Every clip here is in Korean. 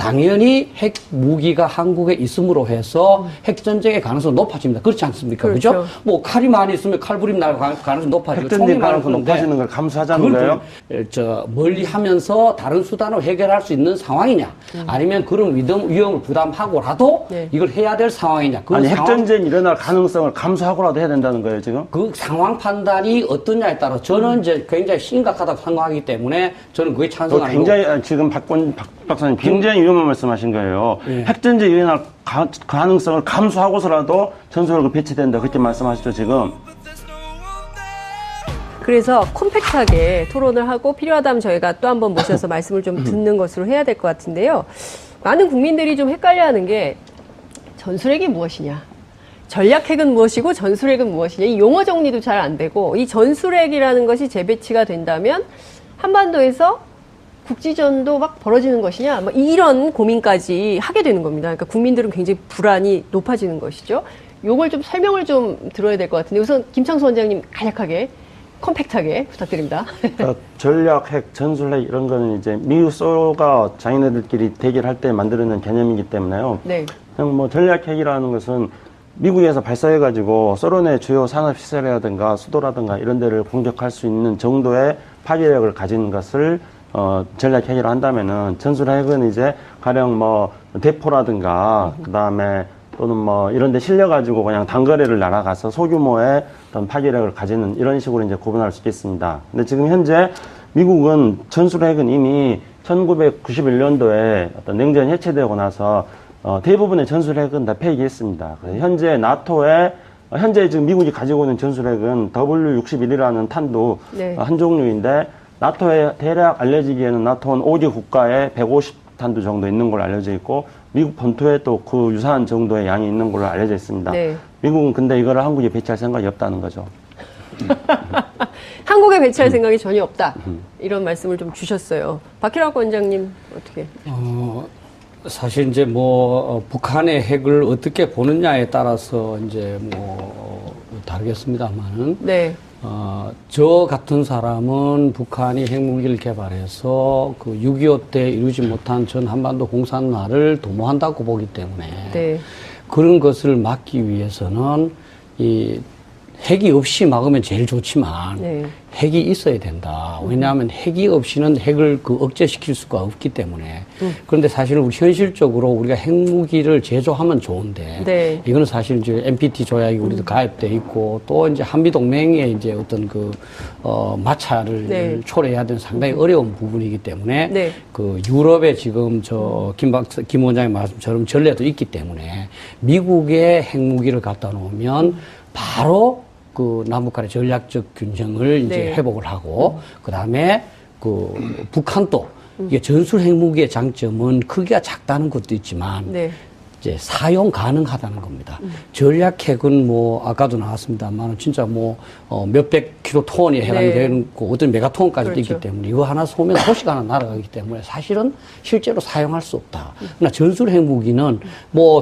당연히 핵 무기가 한국에 있음으로 해서 핵 전쟁의 가능성이 높아집니다. 그렇지 않습니까? 그죠? 뭐 칼이 많이 있으면 칼부림 날 가능성이 높아지고 핵전쟁 가능성이 높아지는 걸 감수하자는 거예요? 멀리하면서 다른 수단으로 해결할 수 있는 상황이냐? 아니면 그런 위험을 부담하고라도 네. 이걸 해야 될 상황이냐? 아니 핵전쟁이 일어날 가능성을 감수하고라도 해야 된다는 거예요, 지금? 그 상황 판단이 어떠냐에 따라 저는 이제 굉장히 심각하다고 생각하기 때문에 저는 그게 찬성하는 거고. 굉장히 지금 박 박사님 굉장히 위험한 말씀하신 거예요. 예. 핵전쟁이 일어날 가능성을 감수하고서라도 전술핵을 배치된다 그렇게 말씀하시죠, 지금? 그래서 콤팩트하게 토론을 하고 필요하다면 저희가 또 한 번 모셔서 말씀을 좀 듣는 것으로 해야 될 것 같은데요. 많은 국민들이 좀 헷갈려하는 게 전술핵이 무엇이냐, 전략핵은 무엇이고 전술핵은 무엇이냐, 이 용어 정리도 잘 안 되고, 이 전술핵이라는 것이 재배치가 된다면 한반도에서 국지전도 막 벌어지는 것이냐, 뭐 이런 고민까지 하게 되는 겁니다. 그러니까 국민들은 굉장히 불안이 높아지는 것이죠. 요걸 좀 설명을 좀 들어야 될 것 같은데, 우선 김창수 원장님 간략하게 컴팩트하게 부탁드립니다. 전략, 핵, 전술핵 이런 거는 이제 미국 소가 자기네들끼리 대결할 때 만들어낸 개념이기 때문에요. 네. 그냥 뭐 전략 핵이라는 것은 미국에서 발사해가지고 소련의 주요 산업시설이라든가 수도라든가 이런 데를 공격할 수 있는 정도의 파괴력을 가진 것을 전략 핵이라 한다면은, 전술핵은 이제 가령 뭐 대포라든가 그 다음에 또는 뭐 이런 데 실려가지고 그냥 단거리를 날아가서 소규모의 어떤 파괴력을 가지는 이런 식으로 이제 구분할 수 있겠습니다. 근데 지금 현재 미국은 전술핵은 이미 1991년도에 어떤 냉전이 해체되고 나서 대부분의 전술핵은 다 폐기했습니다. 그래서 현재 지금 미국이 가지고 있는 전술핵은 W61이라는 탄도 네. 한 종류인데, 나토에 대략 알려지기에는 나토는 5개 국가에 150탄도 정도 있는 걸로 알려져 있고, 미국 본토에 또 그 유사한 정도의 양이 있는 걸로 알려져 있습니다. 네. 미국은 근데 이거를 한국에 배치할 생각이 없다는 거죠. 한국에 배치할 생각이 전혀 없다, 이런 말씀을 좀 주셨어요. 박희락 원장님 어떻게? 사실 이제 북한의 핵을 어떻게 보느냐에 따라서 이제 다르겠습니다만은. 네. 저 같은 사람은 북한이 핵무기를 개발해서 그 6.25 때 이루지 못한 전 한반도 공산화를 도모한다고 보기 때문에. 네. 그런 것을 막기 위해서는 이 핵이 없이 막으면 제일 좋지만 네. 핵이 있어야 된다. 왜냐하면 핵이 없이는 핵을 억제시킬 수가 없기 때문에. 그런데 사실 우리 현실적으로 우리가 핵무기를 제조하면 좋은데, 네. 이거는 사실 이제 NPT 조약이 우리도 가입돼 있고, 또 이제 한미동맹의 이제 어떤 마찰을 네. 초래해야 되는 상당히 어려운 부분이기 때문에, 네. 그 유럽에 지금 김 원장의 말씀처럼 전례도 있기 때문에 미국의 핵무기를 갖다 놓으면 바로 그 남북 간의 전략적 균형을 이제 네. 회복을 하고, 그 다음에 북한도 이게 전술 핵무기의 장점은 크기가 작다는 것도 있지만, 네. 이제 사용 가능하다는 겁니다. 전략 핵은 아까도 나왔습니다만 진짜 몇백 킬로톤에 해당되는 어떤 메가톤까지도 그렇죠. 있기 때문에 이거 하나 쏘면 도시가 하나 날아가기 때문에 사실은 실제로 사용할 수 없다. 그러나 전술 핵무기는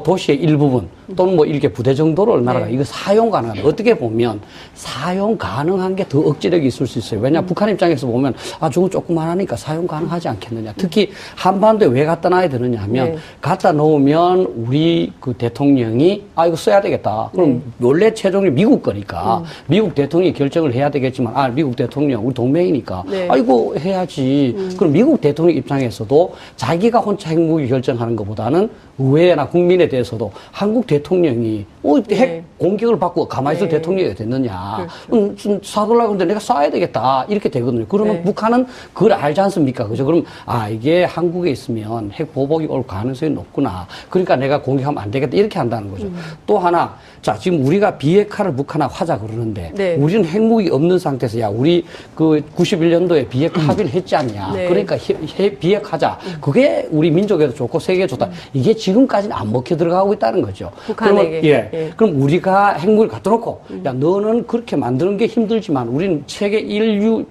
도시의 일부분 또는 일개 부대 정도를 날아가. 네. 이거 사용 가능하다. 어떻게 보면 사용 가능한 게 더 억지력이 있을 수 있어요. 왜냐 북한 입장에서 보면 저거 조그만하니까 사용 가능하지 않겠느냐. 특히 한반도에 왜 갖다 놔야 되느냐 하면, 네. 갖다 놓으면 우리 그 대통령이 이거 써야 되겠다. 그럼 원래 최종이 미국 거니까 미국 대통령이 결정을 해야 되겠지만, 미국 대통령 우리 동맹이니까 네. 이거 해야지. 그럼 미국 대통령 입장에서도 자기가 혼자 핵무기 결정하는 것보다는 의회나 국민에 대해서도 한국 대통령이 네. 핵 공격을 받고 가만히 있을 네. 대통령이 됐느냐. 그렇죠. 쏴달라고 하는데 내가 쏴야 되겠다. 이렇게 되거든요. 그러면 네. 북한은 그걸 알지 않습니까? 그죠? 그럼 이게 한국에 있으면 핵 보복이 올 가능성이 높구나. 그러니까 내가 공격하면 안 되겠다. 이렇게 한다는 거죠. 또 하나, 지금 우리가 비핵화를 북한하고 하자 그러는데, 네. 우리는 핵무기 없는 상태에서 우리 91년도에 비핵화 합의를 했지 않냐. 네. 그러니까 비핵화하자. 그게 우리 민족에도 좋고 세계에 좋다. 이게 지금까지는 안 먹혀 들어가고 있다는 거죠. 북한에게. 그러면, 예. 그럼 우리가 핵무기를 갖다 놓고, 너는 그렇게 만드는 게 힘들지만 우리는 세계 인류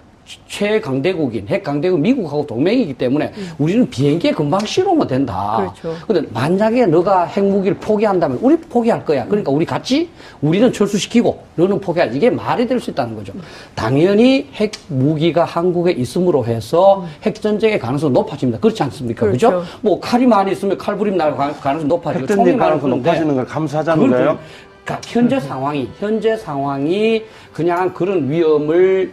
최강대국인 핵강대국 미국하고 동맹이기 때문에 우리는 비행기에 금방 실으면 된다. 그렇죠. 근데 만약에 너가 핵무기를 포기한다면 우리 포기할 거야. 그러니까 우리 같이 우리는 철수시키고 너는 포기할. 이게 말이 될 수 있다는 거죠. 당연히 핵무기가 한국에 있음으로 해서 핵전쟁의 가능성이 높아집니다. 그렇지 않습니까? 그렇죠. 그죠? 뭐 칼이 많이 있으면 칼부림 날 가능성이 높아지고 핵전쟁 총이 많은 가능성 건데 높아지는 걸 감수하자는 거예요? 그러니까 현재 상황이 그냥 그런 위험을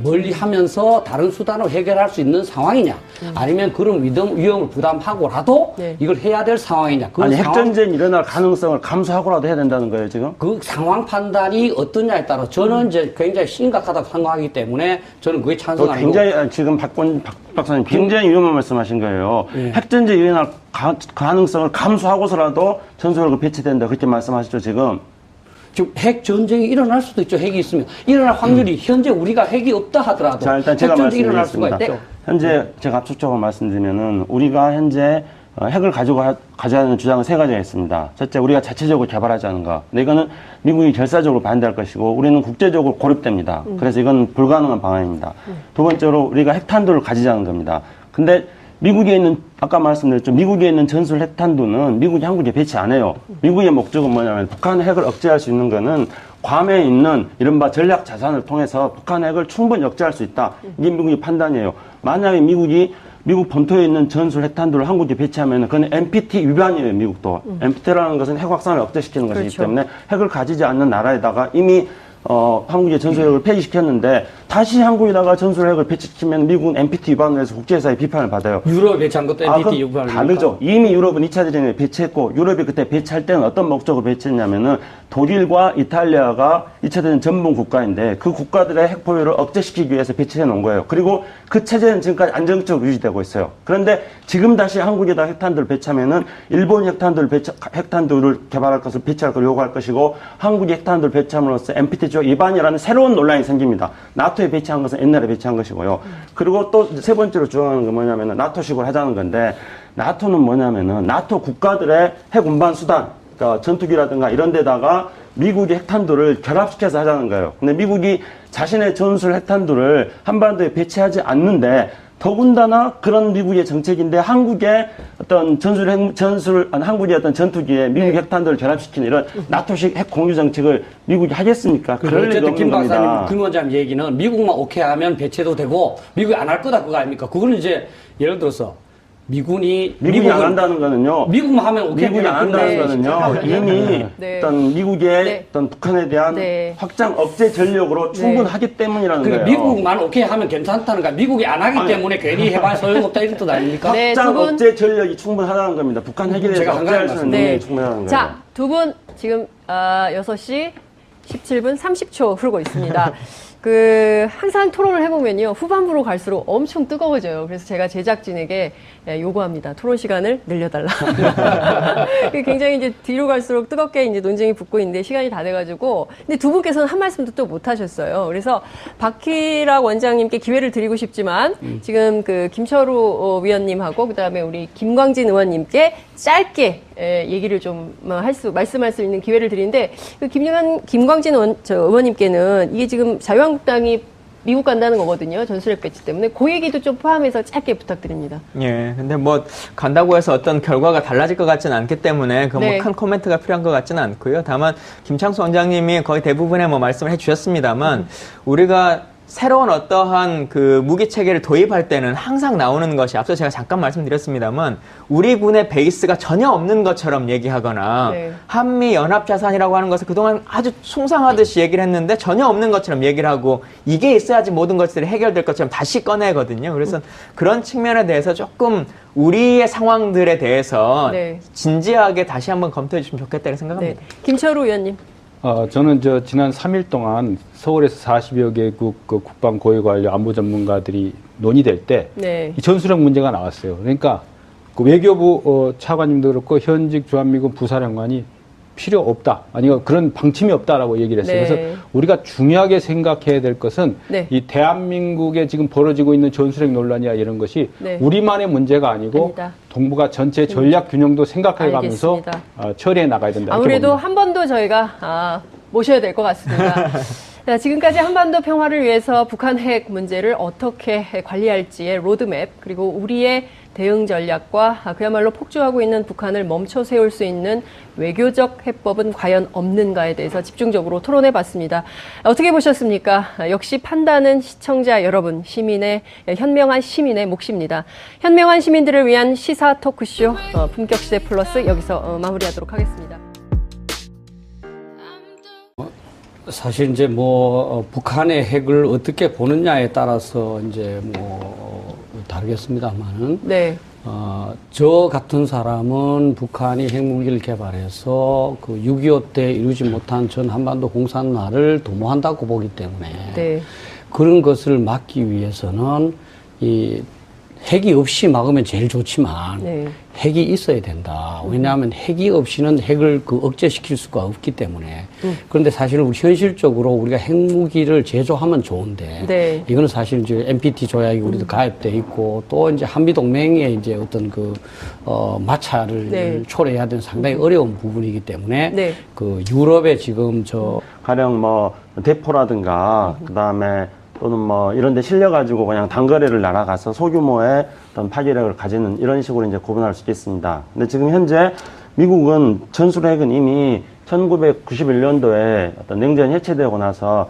멀리 하면서 다른 수단으로 해결할 수 있는 상황이냐, 아니면 그런 위험을 부담하고라도 네. 이걸 해야 될 상황이냐. 그 아니, 상황, 핵전쟁이 일어날 가능성을 감수하고라도 해야 된다는 거예요, 지금? 그 상황 판단이 어떠냐에 따라 저는 이제 굉장히 심각하다고 생각하기 때문에 저는 그게 찬성하는 거고. 굉장히, 지금 박 박사님 굉장히 위험한 말씀하신 거예요. 예. 핵전쟁이 일어날 가능성을 감수하고서라도 전술핵을 배치된다. 그렇게 말씀하시죠, 지금? 지금 핵 전쟁이 일어날 수도 있죠. 핵이 있으면 일어날 확률이 현재 우리가 핵이 없다 하더라도 자, 일단 핵 제가 전쟁이 일어날 수가 말씀드리겠습니다. 있죠. 현재 제가 압축적으로 말씀드리면은 우리가 현재 핵을 가져야 하는 주장은 세 가지가 있습니다. 첫째, 우리가 자체적으로 개발하자는 거. 근데 이거는 미국이 결사적으로 반대할 것이고 우리는 국제적으로 고립됩니다. 그래서 이건 불가능한 방안입니다. 두 번째로 우리가 핵탄두를 가지자는 겁니다. 근데 미국에 있는, 아까 말씀드렸죠. 미국에 있는 전술 핵탄두는 미국이 한국에 배치 안 해요. 미국의 목적은 뭐냐면 북한 핵을 억제할 수 있는 거는 괌에 있는 이른바 전략 자산을 통해서 북한 핵을 충분히 억제할 수 있다. 이게 미국의 판단이에요. 만약에 미국 본토에 있는 전술 핵탄두를 한국에 배치하면 그건 NPT 위반이에요, 미국도. NPT라는 것은 핵 확산을 억제시키는 것이기 그렇죠. 때문에 핵을 가지지 않는 나라에다가 이미 한국의 전술핵을 폐기시켰는데 다시 한국에다가 전술핵을 배치시키면 미국은 NPT 위반을 해서 국제사회 비판을 받아요. 유럽에 배치한 것도 NPT 그건 위반입니까? 다르죠. 이미 유럽은 2차 대전에 배치했고 유럽이 그때 배치할 때는 어떤 목적으로 배치했냐면은 독일과 이탈리아가 2차 대전 전문 국가인데 그 국가들의 핵 보유를 억제시키기 위해서 배치해 놓은 거예요. 그리고 그 체제는 지금까지 안정적으로 유지되고 있어요. 그런데 지금 다시 한국에다 핵탄두를 배치하면은 일본이 핵탄두를 개발할 것을 배치할 걸 요구할 것이고 한국이 핵탄두를 배치함으로써 NPT 조약 위반이라는 새로운 논란이 생깁니다. 나토에 배치한 것은 옛날에 배치한 것이고요. 그리고 또 세 번째로 주장하는 건 뭐냐면은 나토식으로 하자는 건데 나토는 뭐냐면은 나토 국가들의 핵 운반 수단, 그러니까 전투기라든가 이런 데다가 미국의 핵탄두를 결합시켜서 하자는 거예요. 근데 미국이 자신의 전술 핵탄두를 한반도에 배치하지 않는데 더군다나 그런 미국의 정책인데 한국의 어떤 한국의 어떤 전투기에 미국 핵탄두를 결합시키는 이런 나토식 핵 공유 정책을 미국이 하겠습니까? 그럴 리가 어쨌든 없는 겁니다. 김 박사님, 김 원장님 얘기는 미국만 오케이 하면 배치도 되고 미국이 안 할 거다 그거 아닙니까? 그거는 이제 예를 들어서 미국이 안 한다는 거는요. 미국만 하면 오케이. 미국이 안 한다는 거는요. 이미 네. 어떤 미국의 네. 어떤 북한에 대한 네. 확장 억제 전력으로 충분하기 때문이라는 그러니까 거예요. 미국만 오케이 하면 괜찮다는 거야. 미국이 안 하기 때문에 괜히 해봐야 소용없다 이런 뜻 아닙니까? 네, 확장 두 분. 억제 전력이 충분하다는 겁니다. 북한 핵에 대해서 제가 억제할 수 있는 네. 능력이 충분하다는 거예요. 자, 두 분 지금 6시 17분 30초 흐르고 있습니다. 항상 토론을 해보면요. 후반부로 갈수록 엄청 뜨거워져요. 그래서 제가 제작진에게 요구합니다. 토론 시간을 늘려달라. 굉장히 이제 뒤로 갈수록 뜨겁게 이제 논쟁이 붙고 있는데 시간이 다 돼가지고. 근데 두 분께서는 한 말씀도 또 못 하셨어요. 그래서 박희락 원장님께 기회를 드리고 싶지만 지금 김철우 위원님하고 그다음에 우리 김광진 의원님께 짧게 얘기를 좀 말씀할 수 있는 기회를 드리는데 김광진 의원님께는 이게 지금 자유한국당이 미국 간다는 거거든요. 전술핵 배치 때문에. 그 얘기도 좀 포함해서 짧게 부탁드립니다. 예. 근데 간다고 해서 어떤 결과가 달라질 것 같지는 않기 때문에 네. 큰 코멘트가 필요한 것 같지는 않고요. 다만 김창수 원장님이 거의 대부분의 말씀을 해주셨습니다만 우리가 새로운 어떠한 무기 체계를 도입할 때는 항상 나오는 것이 앞서 제가 잠깐 말씀드렸습니다만 우리 군의 베이스가 전혀 없는 것처럼 얘기하거나 네. 한미 연합 자산이라고 하는 것을 그동안 아주 숭상하듯이 얘기를 했는데 전혀 없는 것처럼 얘기를 하고 이게 있어야지 모든 것들이 해결될 것처럼 다시 꺼내거든요. 그래서 그런 측면에 대해서 조금 우리의 상황들에 대해서 네. 진지하게 다시 한번 검토해 주시면 좋겠다고 생각합니다. 네. 김철우 의원님. 저는 지난 3일 동안 서울에서 40여 개국 국방 고위 관료 안보 전문가들이 논의될 때 네. 이 전술핵 문제가 나왔어요. 그러니까 외교부 차관님도 그렇고 현직 주한미군 부사령관이 필요 없다. 아니 그런 방침이 없다라고 얘기를 했어요. 네. 그래서 우리가 중요하게 생각해야 될 것은 네. 이 대한민국에 지금 벌어지고 있는 전술핵 논란이야 이런 것이 네. 우리만의 문제가 아니고 아니다. 동북아 전체 전략 균형도 생각해 가면서 알겠습니다. 처리해 나가야 된다. 이렇게 아무래도 봅니다. 한 번 더 저희가 모셔야 될 것 같습니다. 자, 지금까지 한반도 평화를 위해서 북한 핵 문제를 어떻게 관리할지의 로드맵, 그리고 우리의 대응 전략과 그야말로 폭주하고 있는 북한을 멈춰 세울 수 있는 외교적 해법은 과연 없는가에 대해서 집중적으로 토론해 봤습니다. 어떻게 보셨습니까? 역시 판단은 시청자 여러분, 현명한 시민의 몫입니다. 현명한 시민들을 위한 시사 토크쇼 품격시대 플러스 여기서 마무리하도록 하겠습니다. 사실 이제 북한의 핵을 어떻게 보느냐에 따라서 이제 다르겠습니다만은 네. 저 같은 사람은 북한이 핵무기를 개발해서 그 6.25 때 이루지 못한 전 한반도 공산화를 도모한다고 보기 때문에 네. 그런 것을 막기 위해서는 이 핵이 없이 막으면 제일 좋지만 네. 핵이 있어야 된다. 왜냐하면 핵이 없이는 핵을 억제시킬 수가 없기 때문에. 그런데 사실 우리 현실적으로 우리가 핵무기를 제조하면 좋은데 네. 이거는 사실 이제 NPT 조약이 우리도 가입돼 있고 또 이제 한미 동맹의 이제 어떤 마찰을 네. 초래해야 되는 상당히 어려운 부분이기 때문에 네. 그 유럽에 지금 가령 대포라든가 그다음에 또는 이런 데 실려가지고 그냥 단거리를 날아가서 소규모의 어떤 파괴력을 가지는 이런 식으로 이제 구분할 수 있겠습니다. 근데 지금 현재 미국은 전술핵은 이미 1991년도에 어떤 냉전이 해체되고 나서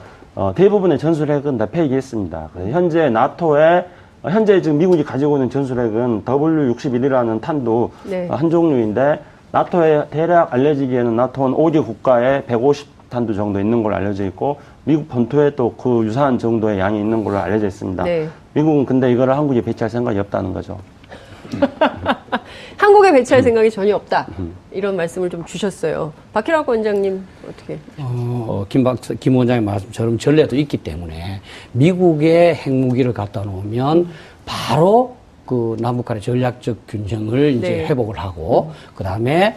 대부분의 전술핵은 다 폐기했습니다. 그래서 현재 지금 미국이 가지고 있는 전술핵은 W61이라는 탄도 네. 한 종류인데 나토에 대략 알려지기에는 나토는 5개 국가에 150탄도 정도 있는 걸로 알려져 있고 미국 본토에 또 그 유사한 정도의 양이 있는 걸로 알려져 있습니다. 네. 미국은 근데 이거를 한국에 배치할 생각이 없다는 거죠. 한국에 배치할 생각이 전혀 없다. 이런 말씀을 좀 주셨어요. 박희락 원장님 어떻게? 김 원장의 말씀처럼 전례도 있기 때문에 미국의 핵무기를 갖다 놓으면 바로 그 남북 간의 전략적 균형을 이제 네. 회복을 하고 그다음에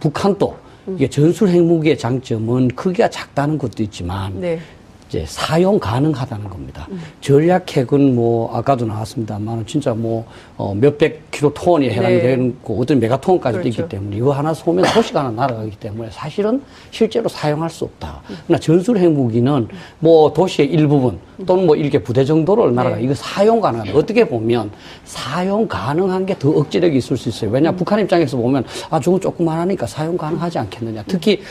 북한도 이게 전술 핵무기의 장점은 크기가 작다는 것도 있지만 네. 이제 사용 가능하다는 겁니다. 전략 핵은 아까도 나왔습니다만 진짜 몇백 킬로톤에 해당되는 어떤 메가톤까지도 그렇죠. 있기 때문에 이거 하나 쏘면 도시가 하나 날아가기 때문에 사실은 실제로 사용할 수 없다. 그러나 전술 핵무기는 도시의 일부분 또는 일개 부대 정도를 날아가. 이거 사용 가능하다. 어떻게 보면 사용 가능한 게 더 억지력이 있을 수 있어요. 왜냐 북한 입장에서 보면 저거 조그만하니까 사용 가능하지 않겠느냐. 특히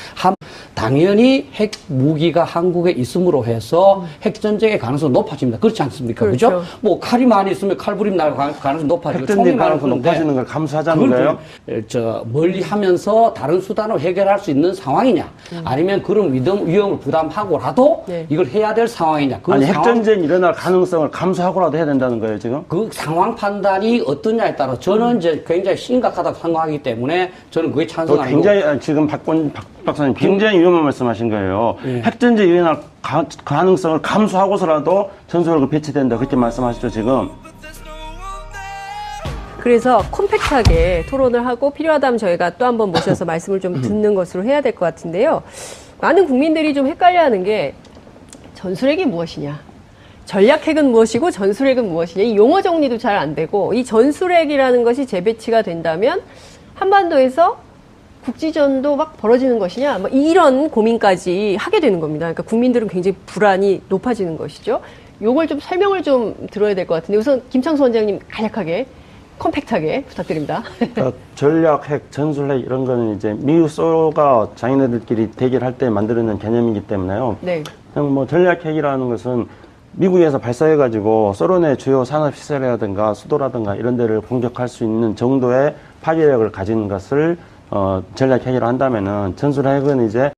당연히 핵무기가 한국에 있음으로 해서 핵전쟁의 가능성이 높아집니다. 그렇지 않습니까? 그렇죠. 그죠? 칼이 많이 있으면 칼부림 날 가능성이 높아지고 핵전쟁 가능성이 높아지는 걸 감수하자는 거예요? 멀리 하면서 다른 수단으로 해결할 수 있는 상황이냐? 아니면 그런 위험을 부담하고라도 네. 이걸 해야 될 상황이냐? 아니 핵전쟁이 일어날 가능성을 감수하고라도 해야 된다는 거예요, 지금? 그 상황 판단이 어떠냐에 따라 저는 이제 굉장히 심각하다고 생각하기 때문에 저는 그게 찬성하고 굉장히 지금 박 박사님 굉장히 위험한 말씀하신 거예요. 예. 핵전쟁이 일어날 가능성을 감수하고서라도 전술핵을 배치된다 그렇게 말씀하시죠, 지금? 그래서 콤팩트하게 토론을 하고 필요하다면 저희가 또 한 번 모셔서 말씀을 좀 듣는 것으로 해야 될 것 같은데요. 많은 국민들이 좀 헷갈려하는 게 전술핵이 무엇이냐, 전략핵은 무엇이고 전술핵은 무엇이냐, 이 용어 정리도 잘 안 되고 이 전술핵이라는 것이 재배치가 된다면 한반도에서 국지전도 막 벌어지는 것이냐, 이런 고민까지 하게 되는 겁니다. 그러니까 국민들은 굉장히 불안이 높아지는 것이죠. 요걸 좀 설명을 좀 들어야 될 것 같은데 우선 김창수 원장님 간략하게 컴팩트하게 부탁드립니다. 전략, 핵, 전술핵 이런 거는 이제 미국 소가 자기네들끼리 대결할 때 만들어낸 개념이기 때문에요. 네. 그냥 전략 핵이라는 것은 미국에서 발사해가지고 소련의 주요 산업시설이라든가 수도라든가 이런 데를 공격할 수 있는 정도의 파괴력을 가진 것을 전략 핵이라 한다면은 전술핵은 이제